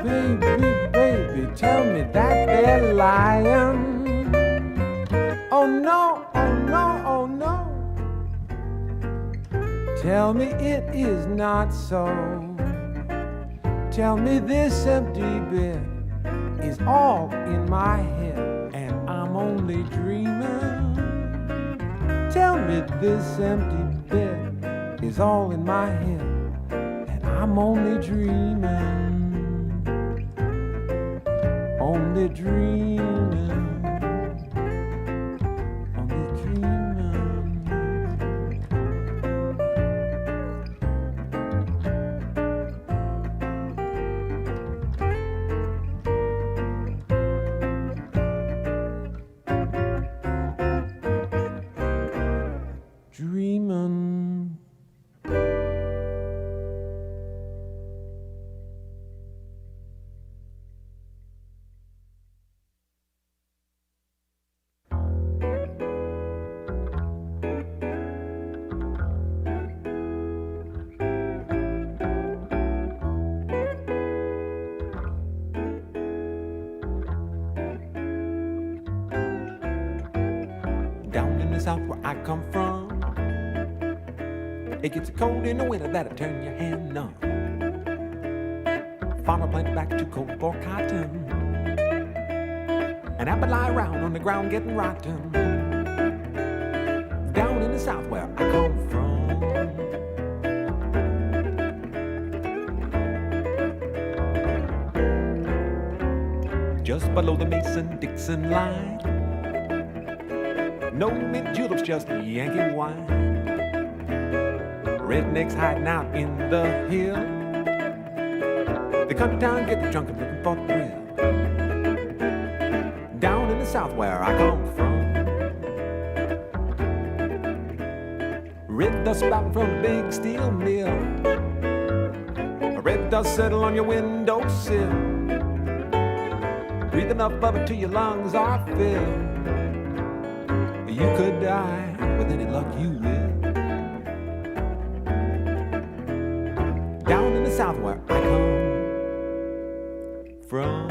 Baby, baby, tell me that they're lying. Oh no, oh no, oh no. Tell me it is not so. Tell me this empty bed is all in my head and I'm only dreaming. Tell me this empty bed is all in my head and I'm only dreaming. Only dreaming. Only dreaming. Dreaming. Down in the south where I come from, it gets so cold in the winter that'll turn your hand numb. Farmer planted back too cold for cotton, and apple lie around on the ground getting rotten. Down in the south where I come from, just below the Mason-Dixon line, no mint juleps, just Yankee wine. Rednecks hiding out in the hill. The country town get the drunk and looking for thrill. Down in the south where I come from, red dust spouting from the big steel mill. Red dust settle on your windowsill. Breathe enough of it till your lungs are filled. You could die with any luck you will. Down in the south where I come from.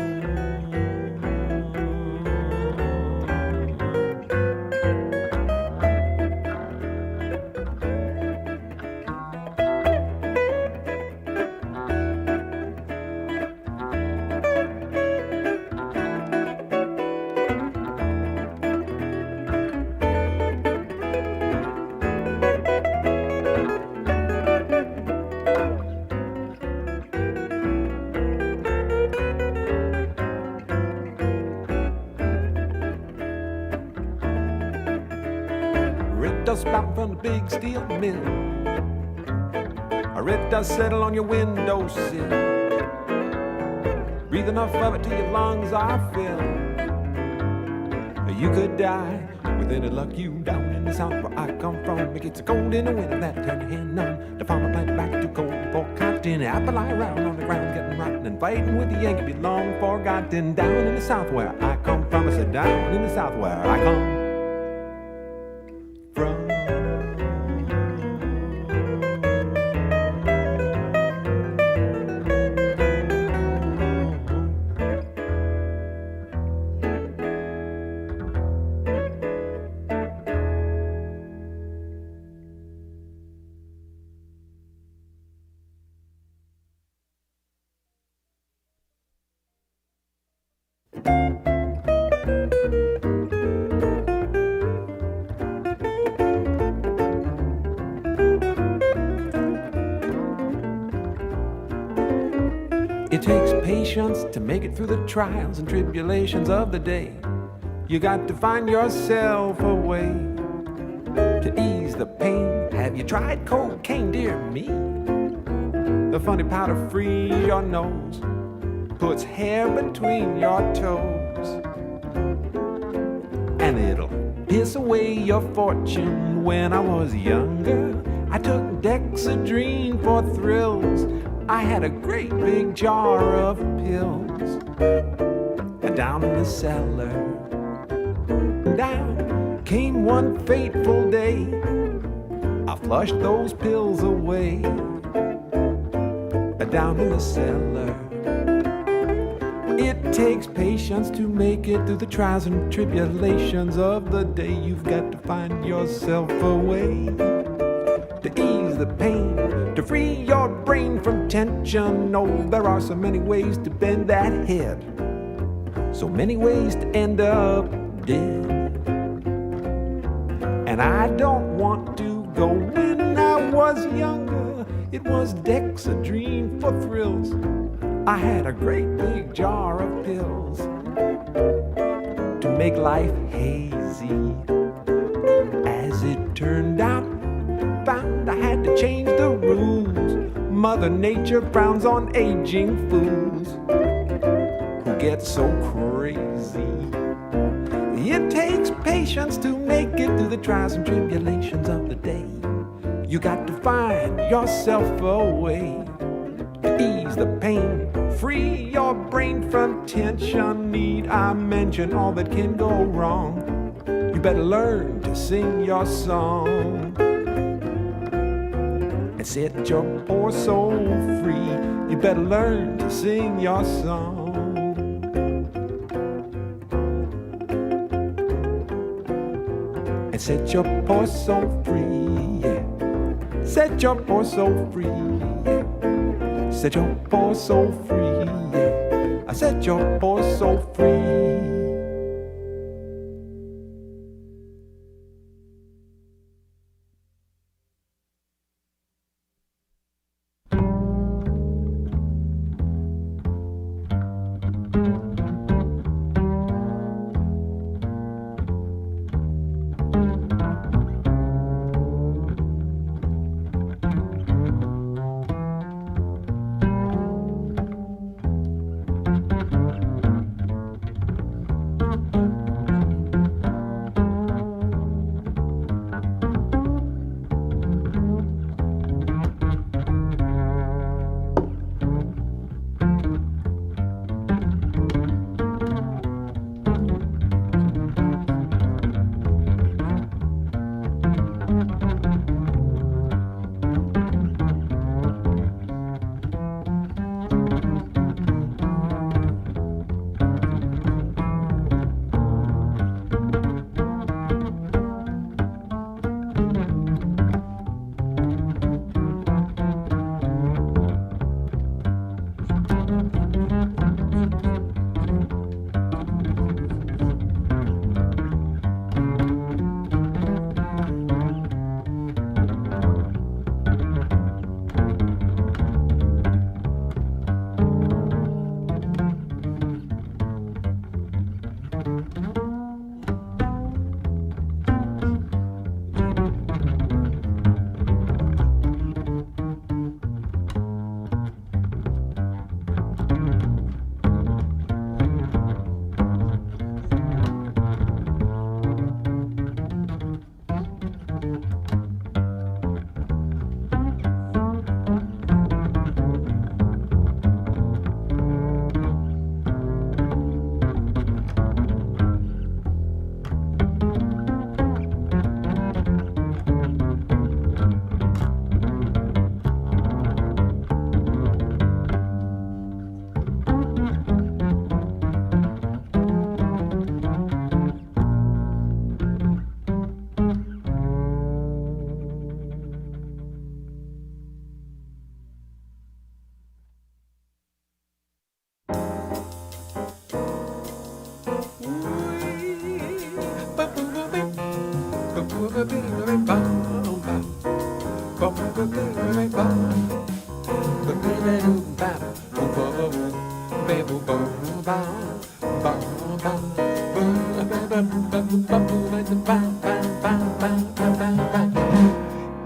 Red dust spouting from the big steel mill. A red dust settle on your windowsill. Breathe enough of it till your lungs are filled. You could die with any luck you. Down in the south where I come from, it gets so cold in the winter that turn your hand numb. The farmer planted back too cold for cotton. Apple lie around on the ground getting rotten and fighting with the Yankee be long forgotten. Down in the south where I come from, I said down in the south where I come from. It takes patience to make it through the trials and tribulations of the day. You got to find yourself a way to ease the pain. Have you tried cocaine, dear me? The funny powder frees your nose, puts hair between your toes, and it'll piss away your fortune. When I was younger, I took Dexedrine for thrills. I had a great big jar of pills down in the cellar. Down came one fateful day. I flushed those pills away, down in the cellar. It takes patience to make it through the trials and tribulations of the day. You've got to find yourself a way to ease the pain, to free your brain from tension. Oh, there are so many ways to bend that head, so many ways to end up dead. And I don't want to go. When I was younger, it was Dexedrine for thrills. I had a great big jar of pills to make life hazy. As it turned out, found I had to change the rules. Mother Nature frowns on aging fools who get so crazy. It takes patience to make it through the trials and tribulations of the day. You got to find yourself a way to ease the pain, free your brain from tension. Need I mention all that can go wrong? You better learn to sing your song and set your poor soul free. You better learn to sing your song and set your poor soul free. Yeah. Set your poor soul free. Yeah. Set your poor soul free. Yeah. I set your poor soul free.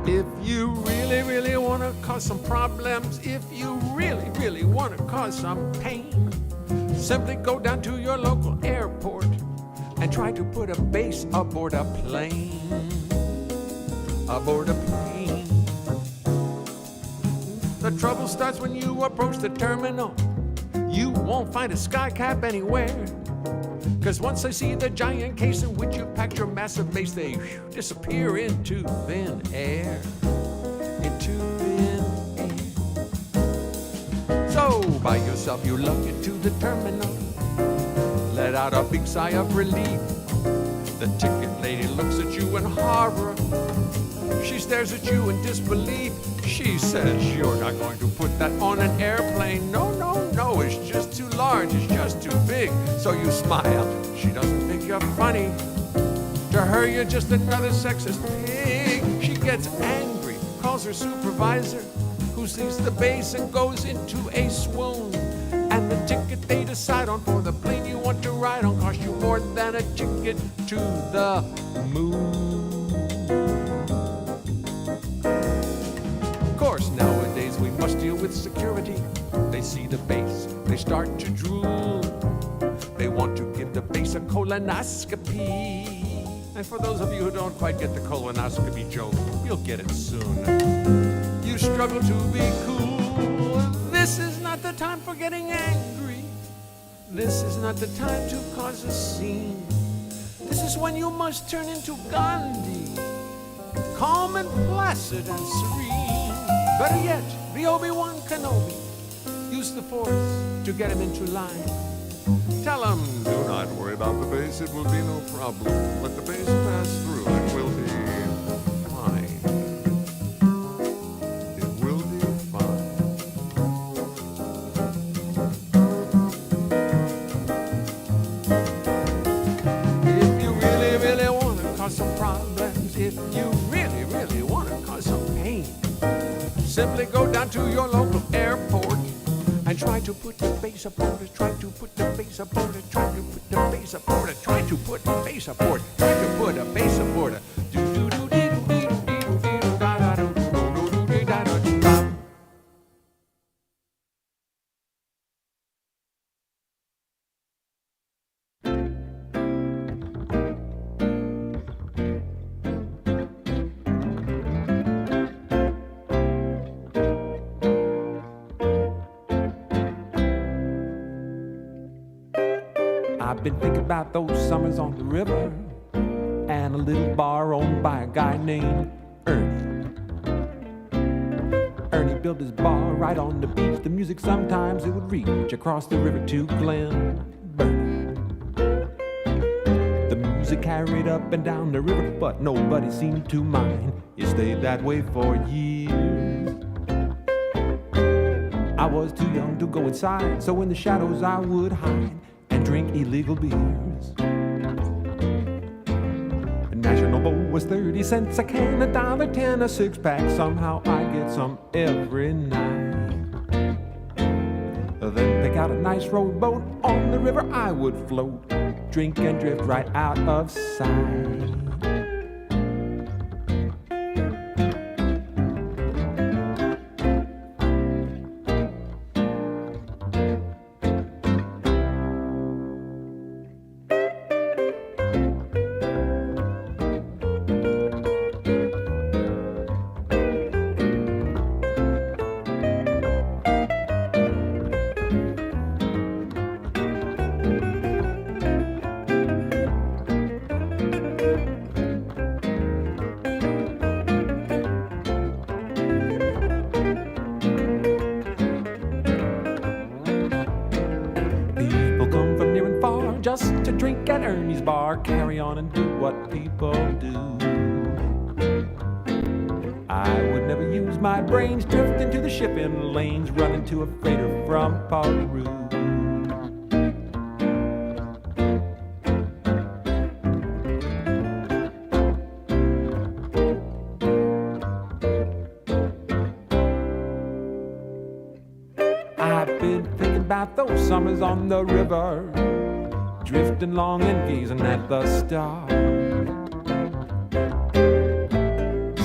If you really, really want to cause some problems, if you really, really want to cause some pain, simply go down to your local airport and try to put a base aboard a plane. Aboard a plane. The trouble starts when you approach the terminal. You won't find a sky cap anywhere. 'Cause once they see the giant case in which you packed your massive base, they disappear into thin air. Into thin air. So by yourself you lug it to the terminal. Let out a big sigh of relief. The ticket lady looks at you in horror. She stares at you in disbelief. She says, you're not going to put that on an airplane. No, no, no, it's just too large, it's just too big. So you smile. She doesn't think you're funny. To her, you're just another sexist pig. She gets angry, calls her supervisor, who sees the base and goes into a swoon. And the ticket they decide on for the plane you want to ride on costs you more than a ticket to the moon. Of course, nowadays we must deal with security. They see the base, they start to drool. They want to give the base a colonoscopy. And for those of you who don't quite get the colonoscopy joke, you'll get it soon. You struggle to be cool. This is not the time for getting angry. This is not the time to cause a scene. This is when you must turn into Gandhi, calm and placid and serene. Better yet, be Obi-Wan Kenobi. Use the Force to get him into line. Tell him, do not worry about the base, it will be no problem. Let the base pass through, it will be fine. It will be fine. If you really, really want to cause some problems, if you really, really want to cause some pain, simply go down to your local airport and try to put the base aboard it, try to put the base aboard it, try to put the base aboard it, try to put the base aboard it, try to put a base aboard it. I've been thinking about those summers on the river and a little bar owned by a guy named Ernie. Ernie built his bar right on the beach. The music sometimes it would reach across the river to Glen Burnie. The music carried up and down the river, but nobody seemed to mind. It stayed that way for years. I was too young to go inside, so in the shadows I would hide and drink illegal beers. The National Bowl was 30 cents a can, $1.10 a six-pack. Somehow I get some every night. Then pick out a nice rowboat, on the river I would float, drink and drift right out of sight. Just to drink at Ernie's bar, carry on and do what people do. I would never use my brains, drift into the shipping lanes, run into a freighter from Peru. I've been thinking about those summers on the river, drifting long and gazing at the stars.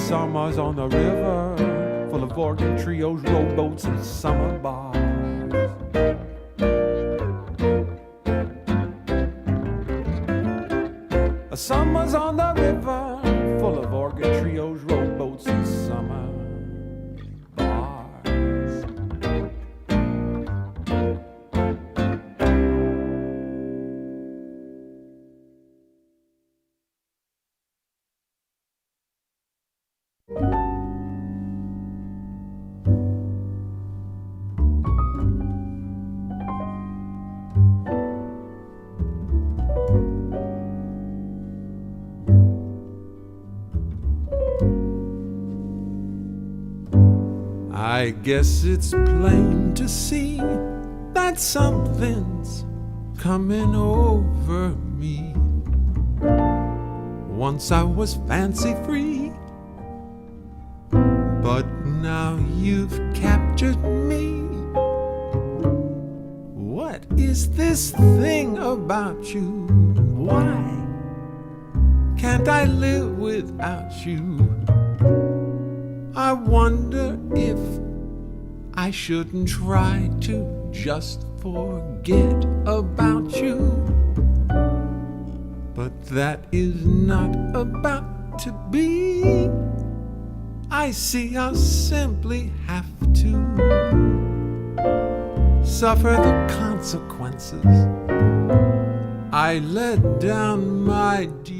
Summers on the river, full of organ trios, rowboats, and summer bars. Summers on the river, full of organ trios, rowboats, and summer bars. I guess it's plain to see that something's coming over me. Once I was fancy free, but now you've captured me. What is this thing about you? Why can't I live without you? I wonder if I shouldn't try to just forget about you. But that is not about to be. I see I'll simply have to suffer the consequences. I let down my dear.